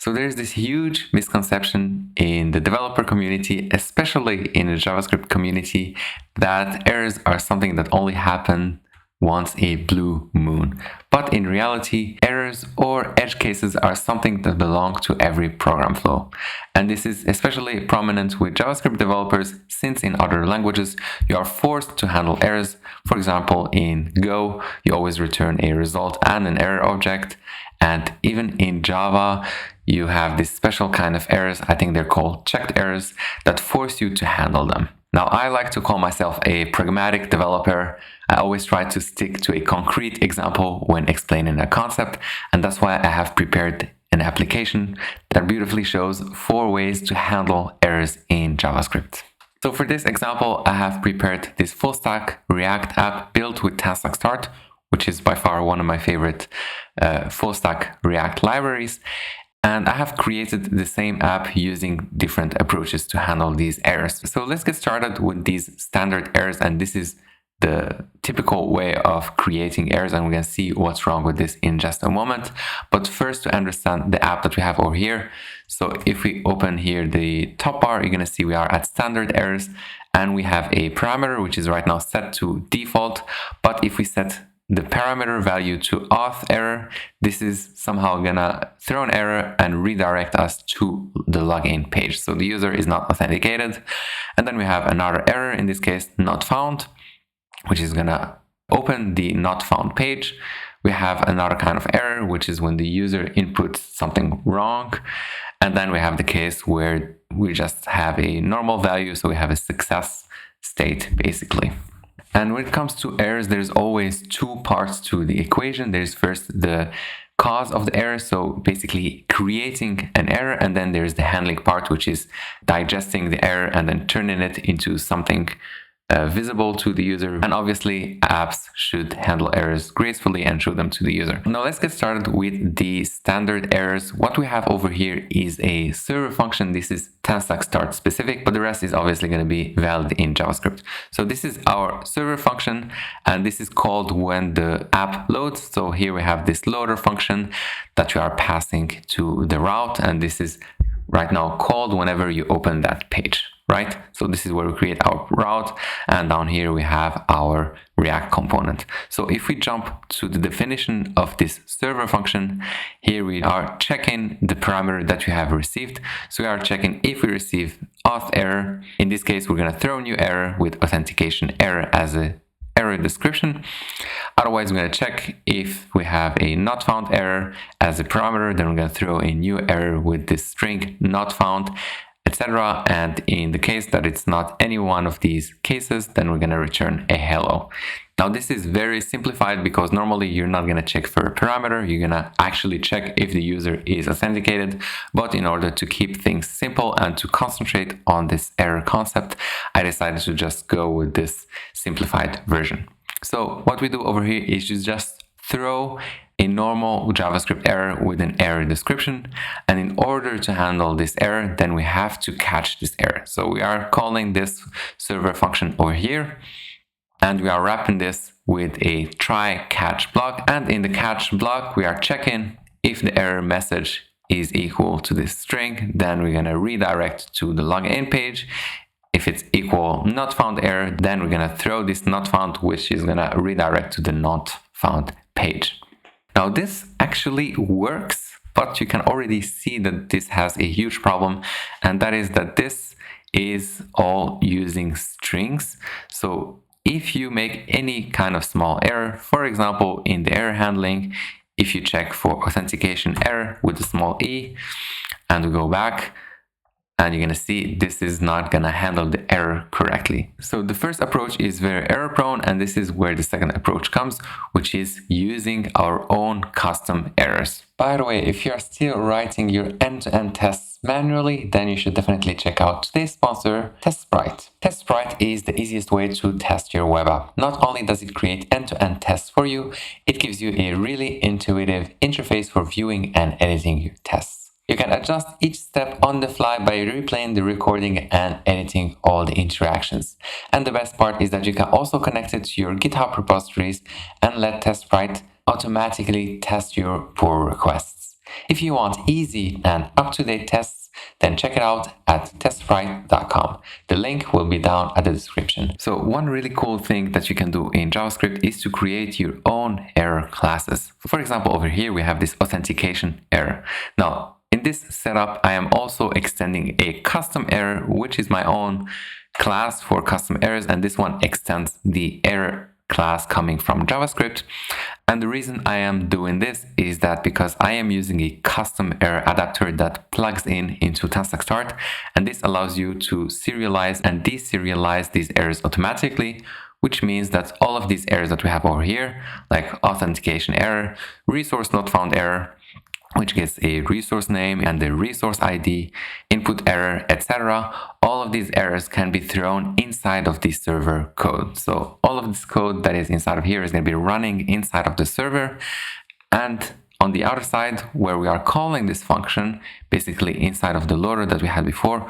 So there's this huge misconception in the developer community, especially in the JavaScript community, that errors are something that only happen once a blue moon. But in reality, errors or edge cases are something that belong to every program flow. And this is especially prominent with JavaScript developers, since in other languages you are forced to handle errors. For example, in Go, you always return a result and an error object. And even in Java, you have this special kind of errors, I think they're called checked errors, that force you to handle them. Now, I like to call myself a pragmatic developer. I always try to stick to a concrete example when explaining a concept, and that's why I have prepared an application that beautifully shows 4 ways to handle errors in JavaScript. So for this example, I have prepared this full stack React app built with TanStack Start, which is by far one of my favorite full stack React libraries. And I have created the same app using different approaches to handle these errors. So let's get started with these standard errors. And this is the typical way of creating errors. And we're going to see what's wrong with this in just a moment. But first, to understand the app that we have over here. So if we open here the top bar, you're going to see we are at standard errors. And we have a parameter, which is right now set to default. But if we set the parameter value to auth error, this is somehow gonna throw an error and redirect us to the login page. So the user is not authenticated. And then we have another error, in this case, not found, which is gonna open the not found page. We have another kind of error, which is when the user inputs something wrong. And then we have the case where we just have a normal value. So we have a success state, basically. And when it comes to errors, there's always 2 parts to the equation. There's first the cause of the error, so basically creating an error, and then there's the handling part, which is digesting the error and then turning it into something visible to the user. And obviously, apps should handle errors gracefully and show them to the user. Now let's get started with the standard errors. What we have over here is a server function. This is TanStack Start specific, but the rest is obviously going to be valid in JavaScript. So this is our server function, and this is called when the app loads. So here we have this loader function that we are passing to the route, and this is right now called whenever you open that page. Right? So this is where we create our route, and down here we have our React component. So if we jump to the definition of this server function, here we are checking the parameter that we have received. So we are checking if we receive auth error. In this case, we're going to throw a new error with authentication error as a error description. Otherwise, we're going to check if we have a not found error as a parameter. Then we're going to throw a new error with this string not found, etc. And in the case that it's not any one of these cases, then we're going to return a hello. Now this is very simplified because normally you're not going to check for a parameter, you're going to actually check if the user is authenticated. But in order to keep things simple and to concentrate on this error concept, I decided to just go with this simplified version. So what we do over here is just throw a normal JavaScript error with an error description. And in order to handle this error, then we have to catch this error. So we are calling this server function over here, and we are wrapping this with a try catch block. And in the catch block, we are checking if the error message is equal to this string, then we're going to redirect to the login page. If it's equal not found error, then we're going to throw this not found, which is going to redirect to the not found page. Now this actually works, but you can already see that this has a huge problem, and that is that this is all using strings. So if you make any kind of small error, for example, in the error handling, if you check for authentication error with a small e, and we go back, and you're going to see this is not going to handle the error correctly. So the first approach is very error prone, and this is where the second approach comes, which is using our own custom errors. By the way, if you're still writing your end-to-end tests manually, then you should definitely check out today's sponsor, TestSprite. TestSprite is the easiest way to test your web app. Not only does it create end-to-end tests for you, it gives you a really intuitive interface for viewing and editing your tests. You can adjust each step on the fly by replaying the recording and editing all the interactions. And the best part is that you can also connect it to your GitHub repositories and let TestSprite automatically test your pull requests. If you want easy and up-to-date tests, then check it out at testrite.com. The link will be down at the description. So one really cool thing that you can do in JavaScript is to create your own error classes. For example, over here we have this authentication error. Now, in this setup, I am also extending a custom error, which is my own class for custom errors, and this one extends the error class coming from JavaScript. And the reason I am doing this is that because I am using a custom error adapter that plugs into TanStack Start, and this allows you to serialize and deserialize these errors automatically, which means that all of these errors that we have over here, like authentication error, resource not found error, which gets a resource name and the resource ID, input error, etc. All of these errors can be thrown inside of the server code. So all of this code that is inside of here is going to be running inside of the server. And on the other side, where we are calling this function, basically inside of the loader that we had before,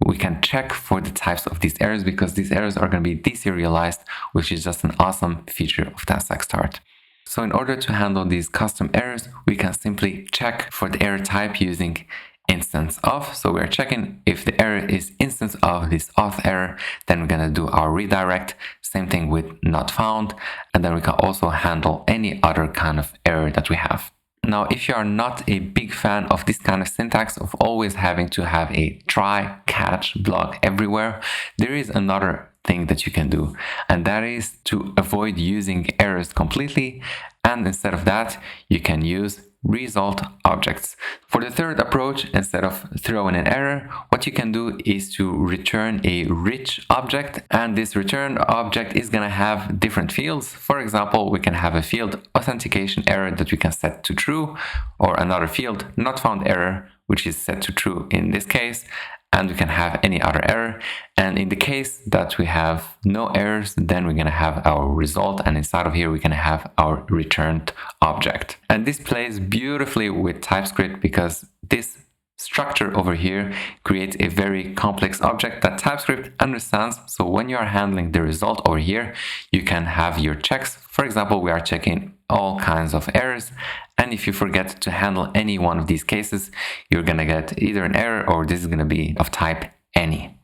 we can check for the types of these errors because these errors are going to be deserialized, which is just an awesome feature of TanStack Start. So in order to handle these custom errors, we can simply check for the error type using instance of. So we're checking if the error is instance of this auth error, then we're going to do our redirect. Same thing with not found. And then we can also handle any other kind of error that we have. Now, if you are not a big fan of this kind of syntax of always having to have a try, catch, block everywhere, there is another thing that you can do, and that is to avoid using errors completely, and instead of that you can use result objects. For the third approach, instead of throwing an error, what you can do is to return a rich object, and this return object is going to have different fields. For example, we can have a field authentication error that we can set to true, or another field not found error which is set to true in this case, and we can have any other error. And in the case that we have no errors, then we're going to have our result, and inside of here we can have our returned object. And this plays beautifully with TypeScript because this structure over here creates a very complex object that TypeScript understands. So when you are handling the result over here, you can have your checks. For example, we are checking all kinds of errors, and if you forget to handle any one of these cases, you're gonna get either an error or this is gonna be of type any.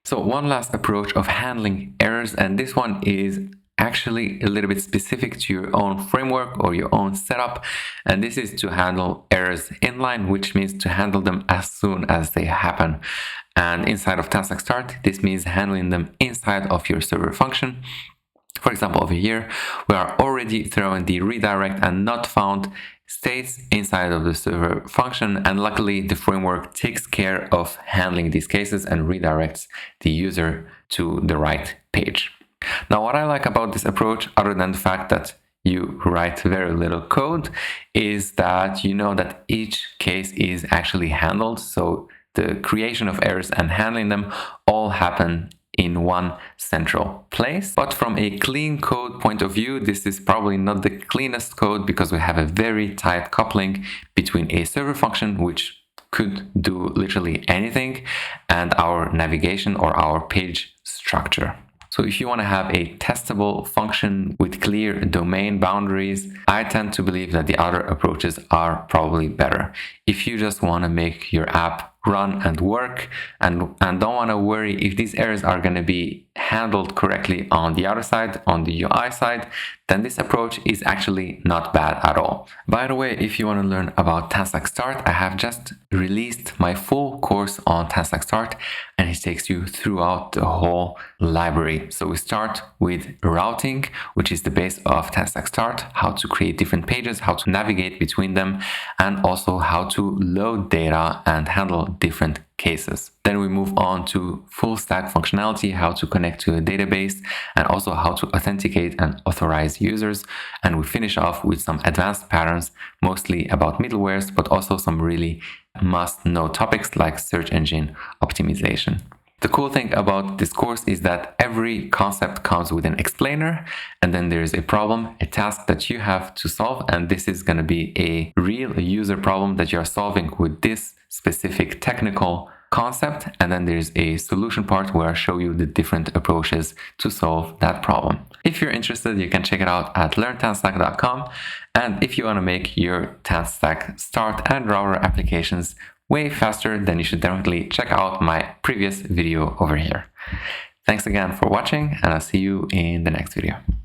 So one last approach of handling errors, and this one is actually a little bit specific to your own framework or your own setup, and this is to handle errors inline, which means to handle them as soon as they happen. And inside of TanStack Start, this means handling them inside of your server function. For example, over here, we are already throwing the redirect and not found states inside of the server function, and luckily the framework takes care of handling these cases and redirects the user to the right page. Now, what I like about this approach, other than the fact that you write very little code, is that you know that each case is actually handled. So the creation of errors and handling them all happen in one central place. But from a clean code point of view, this is probably not the cleanest code because we have a very tight coupling between a server function, which could do literally anything, and our navigation or our page structure. So if you want to have a testable function with clear domain boundaries, I tend to believe that the other approaches are probably better. If you just want to make your app run and work and don't want to worry if these errors are going to be handled correctly on the other side, on the UI side, then this approach is actually not bad at all. By the way, if you want to learn about TanStack Start, I have just released my full course on TanStack Start, and it takes you throughout the whole library. So we start with routing, which is the base of TanStack Start, how to create different pages, how to navigate between them, and also how to load data and handle different cases. Then we move on to full stack functionality, how to connect to a database, and also how to authenticate and authorize users. And we finish off with some advanced patterns, mostly about middlewares, but also some really must-know topics like search engine optimization. The cool thing about this course is that every concept comes with an explainer, and then there's a problem, a task that you have to solve, and this is going to be a real user problem that you're solving with this specific technical concept, and then there's a solution part where I show you the different approaches to solve that problem. If you're interested, you can check it out at learntanstack.com. And if you want to make your TanStack start and router applications way faster, then you should definitely check out my previous video over here. Thanks again for watching, and I'll see you in the next video.